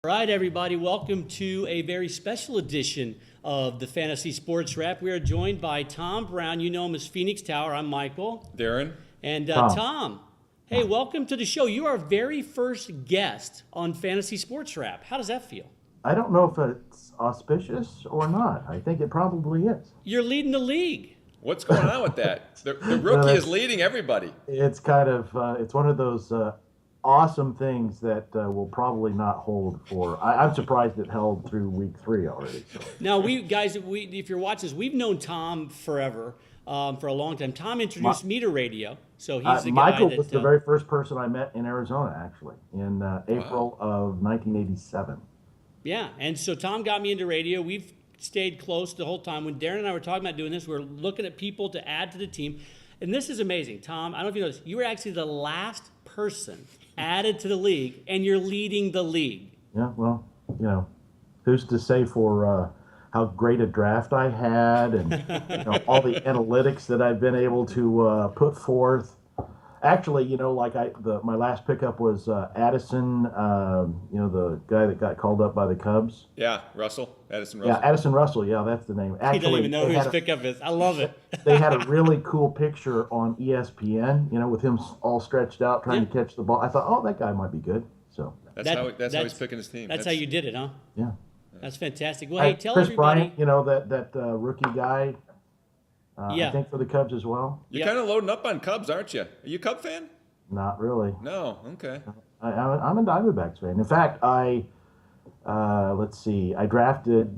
All right, everybody, welcome to a very special edition of the Fantasy Sports Wrap. We are joined by Tom Brown. You know him as Phoenix Tower. I'm Michael. Darren. And Tom, hey, welcome to the show. You are our very first guest on Fantasy Sports Wrap. How does that feel? I don't know if it's auspicious or not. I think it probably is. You're leading the league. What's going on with that? The rookie is leading everybody. It's kind of, it's one of those awesome things that will probably not hold for. I'm surprised it held through week 3 already. So. Now, if you're watching this, we've known Tom forever, for a long time. Tom introduced me to radio, so he's the guy Michael that... was the very first person I met in Arizona, actually, in April of 1987. Yeah, and so Tom got me into radio. We've stayed close the whole time. When Deron and I were talking about doing this, we were looking at people to add to the team. And this is amazing. Tom, I don't know if you know this, you were actually the last person added to the league, and you're leading the league. Yeah, well, who's to say for how great a draft I had and all the analytics that I've been able to put forth. Actually, my last pickup was Addison, the guy that got called up by the Cubs. Yeah, Addison Russell. Yeah, Addison Russell. Yeah, that's the name. Actually, he doesn't even know who his pickup is. I love it. They had a really cool picture on ESPN, with him all stretched out trying to catch the ball. I thought, oh, that guy might be good. So that's how he's picking his team. That's how you did it, huh? Yeah. That's fantastic. Well, hey, tell Chris everybody. Bryant, that rookie guy. I think for the Cubs as well. You're kind of loading up on Cubs, aren't you? Are you a Cub fan? Not really. No. Okay. I'm a Diamondbacks fan. In fact, I drafted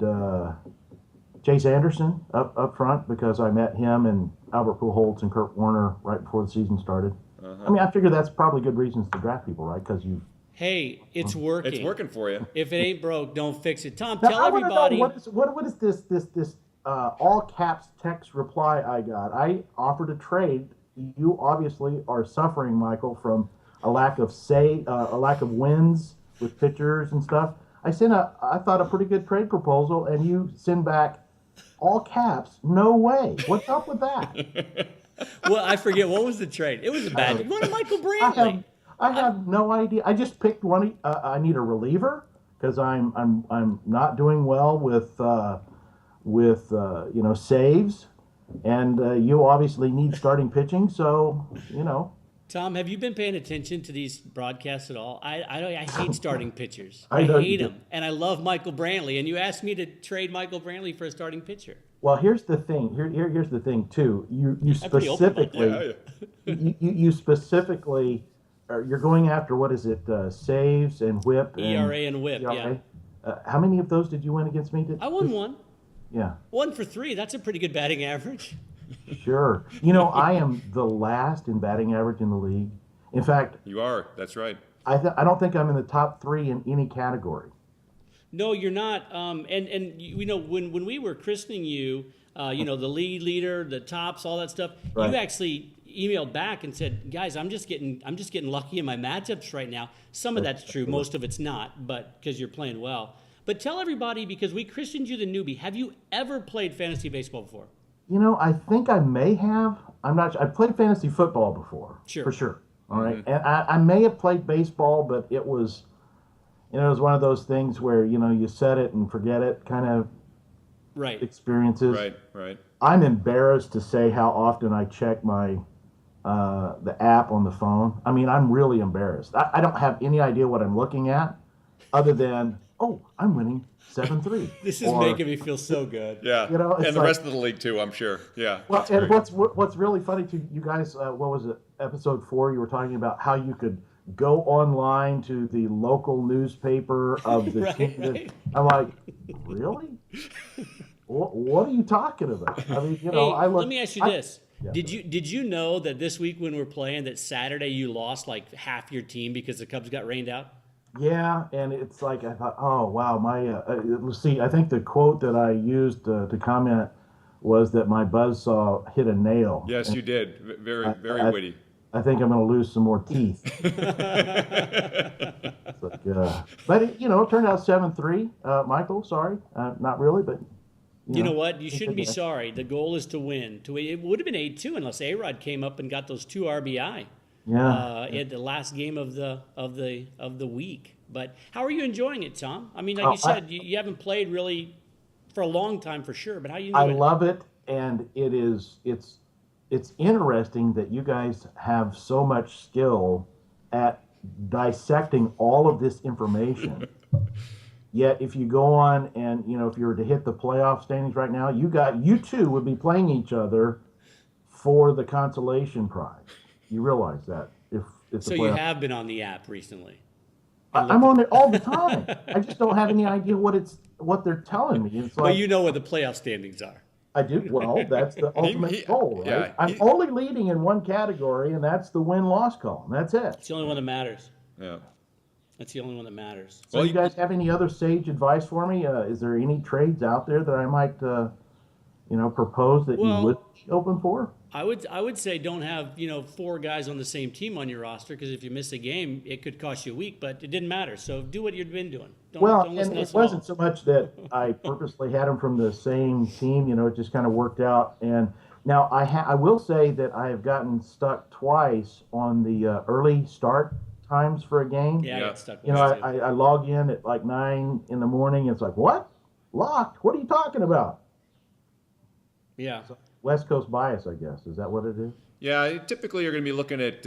Chase Anderson up front because I met him and Albert Pujols and Kurt Warner right before the season started. Uh-huh. I mean, I figure that's probably good reasons to draft people, right? Because Hey, it's working. It's working for you. If it ain't broke, don't fix it. Tom, now, tell everybody. What is this all caps text reply I got? I offered a trade. You obviously are suffering, Michael, from a lack of wins with pitchers and stuff. I sent I thought a pretty good trade proposal, and you send back all caps. No way. What's up with that? Well, I forget what was the trade. It was a bad. What a Michael Brantley. I have no idea. I just picked one. I need a reliever because I'm not doing well with saves, and you obviously need starting pitching. So Tom, have you been paying attention to these broadcasts at all? I hate starting pitchers. I hate them, and I love Michael Brantley. And you asked me to trade Michael Brantley for a starting pitcher. Well, here's the thing. Here's the thing too. You specifically, you specifically. You're going after, what is it, saves and whip? ERA and whip, ERA. Yeah. How many of those did you win against me? I won one. Yeah. 1 for 3. That's a pretty good batting average. Sure. I am the last in batting average in the league. In fact. You are. That's right. I don't think I'm in the top 3 in any category. No, you're not. And when we were christening you, the lead leader, the tops, all that stuff, right. You actually emailed back and said, guys, I'm just getting lucky in my matchups right now. Some of that's true, most of it's not, but because you're playing well. But tell everybody, because we christened you the newbie, have you ever played fantasy baseball before? I think I may have. I'm not sure. I've played fantasy football before, sure. For sure. All right, and I may have played baseball, but it was, it was one of those things where you set it and forget it kind of right experiences. Right. I'm embarrassed to say how often I check my the app on the phone. I mean, I'm really embarrassed. I don't have any idea what I'm looking at, other than I'm winning 7-3. This is making me feel so good. Yeah, and the rest of the league too, I'm sure. Yeah. Well, and great. what's really funny to you guys, what was it? Episode 4, you were talking about how you could go online to the local newspaper of the team. Right. I'm like, really? What are you talking about? I mean, let me ask you this. Yeah. Did you know that this week when we're playing, that Saturday you lost like half your team because the Cubs got rained out? Yeah, and it's like I thought, oh wow, let's see. I think the quote that I used to comment was that my buzzsaw hit a nail. Yes, you did. Very witty. I think I'm going to lose some more teeth. But it turned out 7-3. Michael, sorry, not really, but. You know what? You shouldn't be sorry. The goal is to win. It would have been 8-2 unless A-Rod came up and got those 2 RBI. Yeah. At the last game of the week. But how are you enjoying it, Tom? I mean, like you said, you haven't played really for a long time for sure, but how you doing? I love it, and it's interesting that you guys have so much skill at dissecting all of this information. Yet, if you go on and if you were to hit the playoff standings right now, you two would be playing each other for the consolation prize. You realize that if it's So you have been on the app recently. I'm on it all the time. I just don't have any idea what they're telling me. It's like, well, you know what the playoff standings are. I do. Well, that's the ultimate goal, right? I'm only leading in one category, and that's the win-loss column. That's it. It's the only one that matters. Yeah. That's the only one that matters. So, you guys have any other sage advice for me? Is there any trades out there that I might, propose that you would be open for? I would say don't have 4 guys on the same team on your roster, because if you miss a game, it could cost you a week. But it didn't matter. So do what you've been doing. Don't listen to us it wasn't so much that I purposely had them from the same team. It just kind of worked out. And now I will say that I have gotten stuck twice on the early start times for a game. Yeah, I got stuck. I log in at like 9 in the morning. And it's like, what? Locked? What are you talking about? Yeah. So, West Coast bias, I guess. Is that what it is? Yeah, typically you're going to be looking at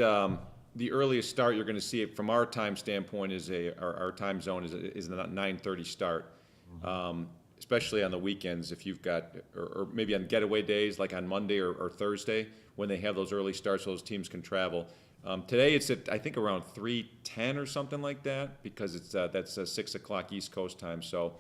the earliest start you're going to see it from our time standpoint our time zone is a 9:30 start, especially on the weekends if you've got, or maybe on getaway days like on Monday or Thursday when they have those early starts, so those teams can travel. Today it's at I think around 3:10 or something like that because that's 6 o'clock East Coast time. So.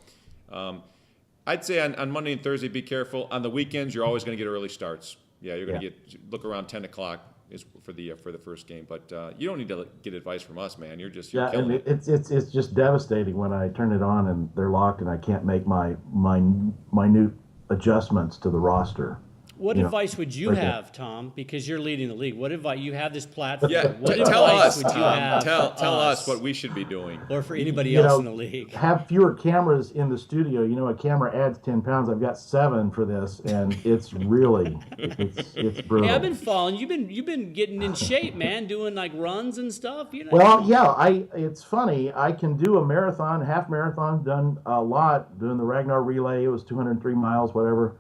I'd say on Monday and Thursday, be careful. On the weekends, you're always going to get early starts. Yeah, you're going to look around 10 o'clock is for the first game. But you don't need to get advice from us, man. You're killing it. It's just devastating when I turn it on and they're locked and I can't make my minute adjustments to the roster. What advice would you have, Tom? Because you're leading the league. What advice? You have this platform. Yeah, what tell advice us. would you have Tell us what we should be doing. Or for anybody else in the league. Have fewer cameras in the studio. A camera adds 10 pounds. I've got 7 for this, and it's really it's brutal. Hey, I've been following. You've been getting in shape, man. Doing like runs and stuff. Well, yeah. It's funny. I can do a marathon, half marathon. Done a lot doing the Ragnar relay. It was 203 miles, whatever.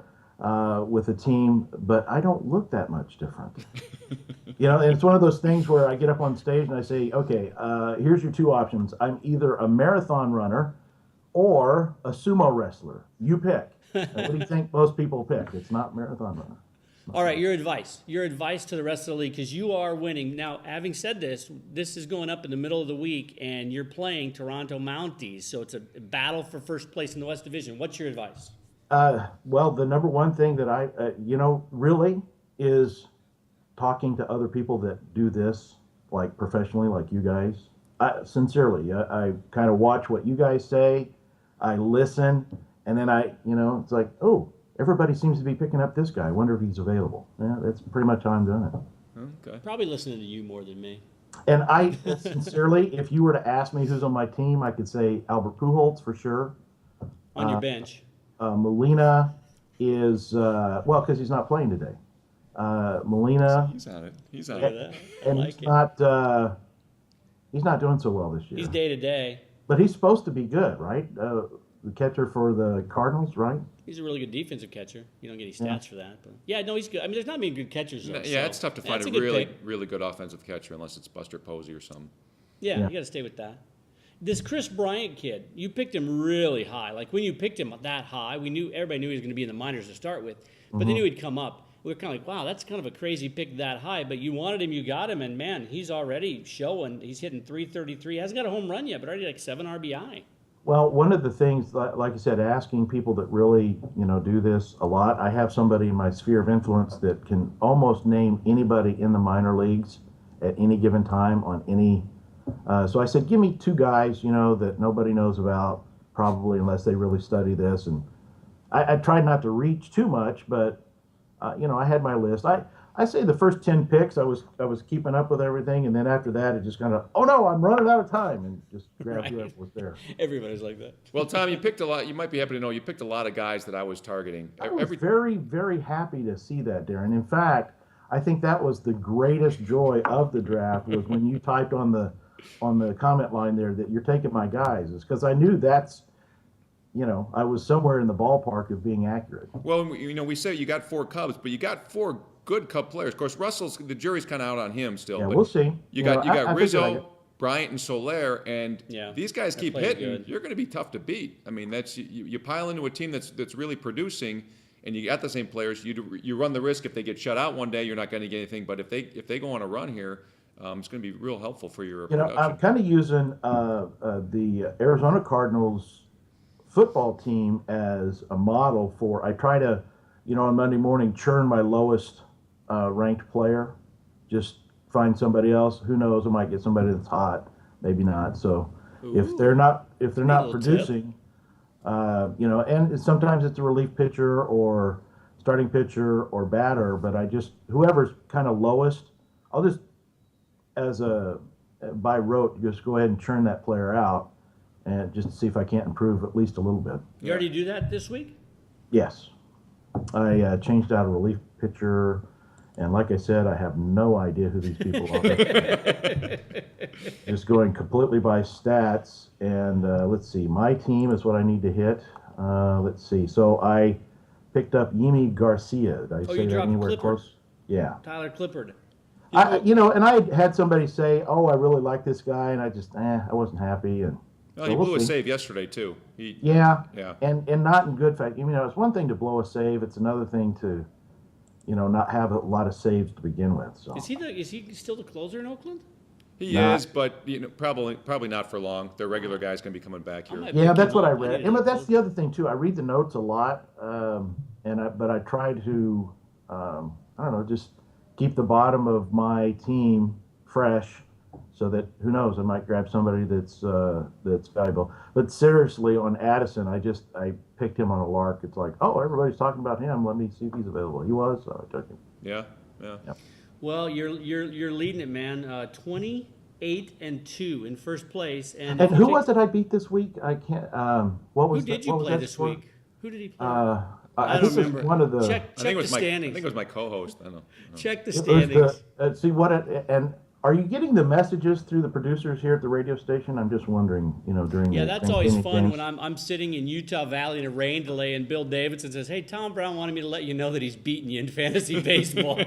With a team, but I don't look that much different. And it's one of those things where I get up on stage and I say, okay, here's your 2 options. I'm either a marathon runner or a sumo wrestler. You pick. What do you think most people pick? It's not marathon runner. All right, your advice to the rest of the league, because you are winning. Now, having said this is going up in the middle of the week, and you're playing Toronto Mounties, so it's a battle for first place in the West Division. What's your advice? Well, the number one thing that I, really is talking to other people that do this, like professionally, like you guys. Sincerely, I kind of watch what you guys say. I listen, and then it's like, oh, everybody seems to be picking up this guy. I wonder if he's available. Yeah, that's pretty much how I'm doing it. Okay. Probably listening to you more than me. And I, sincerely, if you were to ask me who's on my team, I could say Albert Pujols for sure. On your bench. Molina is because he's not playing today. Molina, he's on it. And he's not doing so well this year. He's day to day, but he's supposed to be good, right? The catcher for the Cardinals, right? He's a really good defensive catcher. You don't get any stats for that, but he's good. I mean, there's not many good catchers. Though, it's tough to find a really good offensive catcher unless it's Buster Posey or something. Yeah, you got to stay with that. This Chris Bryant kid, you picked him really high. Like when you picked him that high, everybody knew he was going to be in the minors to start with, but they knew he'd come up. We were kind of like, wow, that's kind of a crazy pick that high. But you wanted him, you got him, and man, he's already showing. He's hitting 333. Hasn't got a home run yet, but already like 7 RBI. Well, one of the things, like I said, asking people that really, do this a lot. I have somebody in my sphere of influence that can almost name anybody in the minor leagues at any given time on any. So I said, give me 2 guys, that nobody knows about, probably unless they really study this. And I tried not to reach too much, but I had my list. I say the first 10 picks, I was keeping up with everything, and then after that, it just kind of, oh no, I'm running out of time, and just grabbed whoever was there. Everybody's like that. Well, Tom, you picked a lot. You might be happy to know you picked a lot of guys that I was targeting. I was very, very happy to see that, Deron. In fact, I think that was the greatest joy of the draft was when you typed on the on the comment line there that you're taking my guys is because I knew that's, I was somewhere in the ballpark of being accurate. Well, we say you got 4 Cubs, but you got 4 good Cub players. Of course, the jury's kind of out on him still. Yeah, but we'll see. You got I Rizzo, Bryant, and Soler, and these guys keep hitting. Good. You're going to be tough to beat. I mean, that's you pile into a team that's really producing, and you got the same players. You run the risk if they get shut out one day, you're not going to get anything. But if they go on a run here, it's going to be real helpful for your production. I'm kind of using the Arizona Cardinals football team as a model for. I try to, on Monday morning, churn my lowest ranked player. Just find somebody else. Who knows? I might get somebody that's hot. Maybe not. So if they're not producing, and sometimes it's a relief pitcher or starting pitcher or batter. But whoever's kind of lowest, I'll just by rote just go ahead and churn that player out. And just to see if I can't improve at least a little bit. You already do that this week? Yes. I changed out a relief pitcher, and like I said, I have no idea who these people are. Just going completely by stats, and let's see. My team is what I need to hit. Let's see. So I picked up Yimi Garcia. Did I say that anywhere Clippard. close? Yeah. Tyler Clippard. And I had somebody say, "Oh, I really like this guy," and I wasn't happy, and. Well, he blew a save yesterday too. Yeah. And not in good fact. It's one thing to blow a save. It's another thing to, not have a lot of saves to begin with. So Is he still the closer in Oakland? He is, but probably not for long. Their regular guy's going to be coming back here. Yeah, that's what I read. But that's the other thing too. I read the notes a lot, but I try to, I don't know, just keep the bottom of my team fresh. So that who knows, I might grab somebody that's valuable. But seriously, on Addison, I picked him on a lark. It's like, oh, everybody's talking about him. Let me see if he's available. He was, so I took him. Yeah. Well, you're leading it, man. 28-2 in first place. And who was it I beat this week? I can't. Who did you play this week? Who did he play? I don't remember. One of the. Check the standings. I think it was my co-host. I don't know. Check the standings. And are you getting the messages through the producers here at the radio station? I'm just wondering, during Yeah, the that's always fun games. when I'm sitting in Utah Valley in a rain delay and Bill Davidson says, "Hey, Tom Brown wanted me to let you know that he's beating you in fantasy baseball."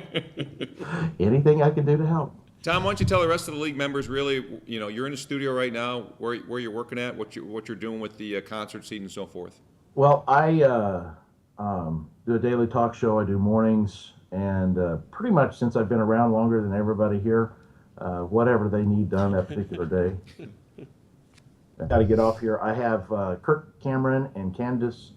Anything I can do to help. Tom, why don't you tell the rest of the league members really, you're in the studio right now, where you're working at, what you're doing with the concert seat and so forth. Well, I do a daily talk show. I do mornings, and pretty much since I've been around longer than everybody here, whatever they need done that particular day. I got to get off here. I have Kirk Cameron and Candace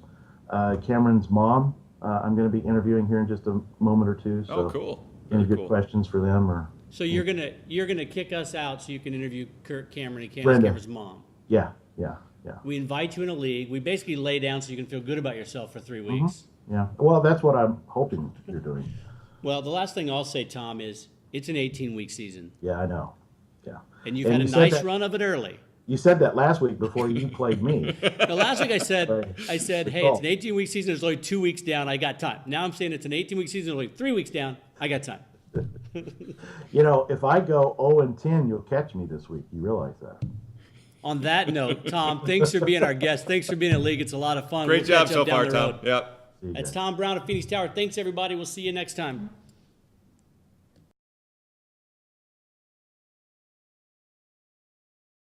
Cameron's mom. I'm going to be interviewing here in just a moment or two. So cool. Any good questions for them? Or so you're gonna kick us out so you can interview Kirk Cameron and Candace Brenda. Cameron's mom. Yeah. We invite you in a league. We basically lay down so you can feel good about yourself for 3 weeks. Yeah. Well, that's what I'm hoping you're doing. Well, the last thing I'll say, Tom, is it's an 18-week season. Yeah, I know. Yeah. And you've had a nice run of it early. You said that last week before you played me. Now, last week I said, hey, it's an 18-week season. There's only 2 weeks down. I got time. Now I'm saying it's an 18-week season. There's only 3 weeks down. I got time. If I go 0-10, you'll catch me this week. You realize that? On that note, Tom, thanks for being our guest. Thanks for being in the league. It's a lot of fun. Great job catch so up down far, the Tom. road. Yep. That's Tom Brown of Phoenix Tower. Thanks, everybody. We'll see you next time.